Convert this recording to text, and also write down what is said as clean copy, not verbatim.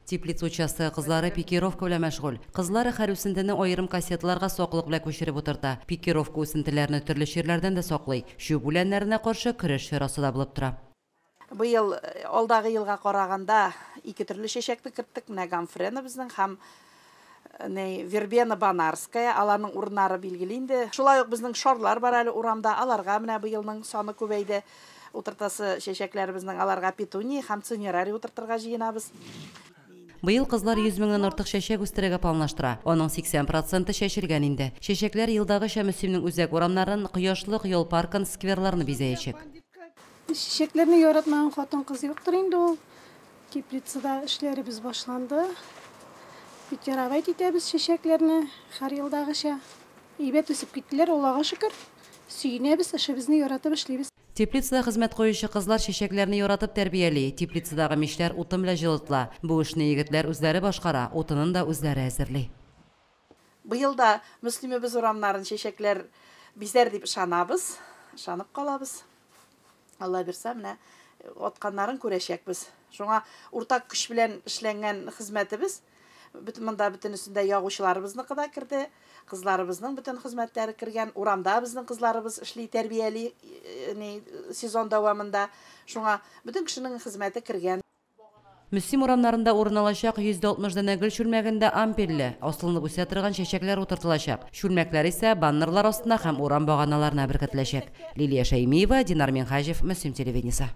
Теплица участогы кызлары пикировка белән мәшгуль. Кызлары һәр үсентене аерым кассетларга саклык белән күчереп утырта. Пикировка үсентеләрне төрле чирләрдән дә саклый. Шул бүләннәренә каршы көрәш чарасы да булып тора. Быел алдагы елга караганда ике төрле чәчәкне керттек. Менә гамфрена безнең һәм вербена банарская, аларның урыннары билгеле инде. Шулай ук безнең шарлар бар әле урамда, аларга менә быелның саны күбәйде. Утыртасы чәчәкләр безнең аларга петуния һәм цинерарий утыртырга җыенабыз. Быел кызлар 100 меңнән артык чәчәк үстерергә планлаштыра. Аның 80% чәчелгән инде. Чәчәкләр елдагыча мөселман үзәк урамнарын, кояшлык юл паркын, скверларны бизәячәк. Чәчәкләрне яратмаган хатын-кыз юктыр инде ул. Теплицада эшләребез башланды. Питеравайт итәбез чәчәкләрне һәр елдагыча. Әйбәт үсеп киттеләр, Аллага шөкер. Сөенәбез, эшебезне яратып эшлибез. Теплицада хезмәт куючы кызлар чәчәкләрне яратып тәрбияли. Теплицадагы мишләр утын белән җылытыла. Бу эшне егетләр үзләре башкара, утынын да үзләре әзерли. Быел да мөслимебез урамнарын чәчәкләр бизәр дип ышанабыз, ышанып калабыз. Алла бирсә, менә атканнарын күрәчәкбез. Шуңа уртак көч белән эшләнгән хезмәтебез монда бөтенесендә ягучыларыбызны да керде. Кызларыбызның бөтен хезмәтләре кергән. Урамда безнең кызларыбыз эшли, тәрбияли сезон дәвамында. Шуңа бөтен кешенең хезмәте кергән. Мөслим урамнарында урын алачак 160 дәнә гөл чүлмәгендә ампелле, аслынып үсә торган чәчәкләр утыртылачак. Чүлмәкләр исә баннерлар астына һәм урам баганаларына беркетеләчәк. Лилия Шәймиева, Динар Минхаҗев, Мөслим телевидениесе.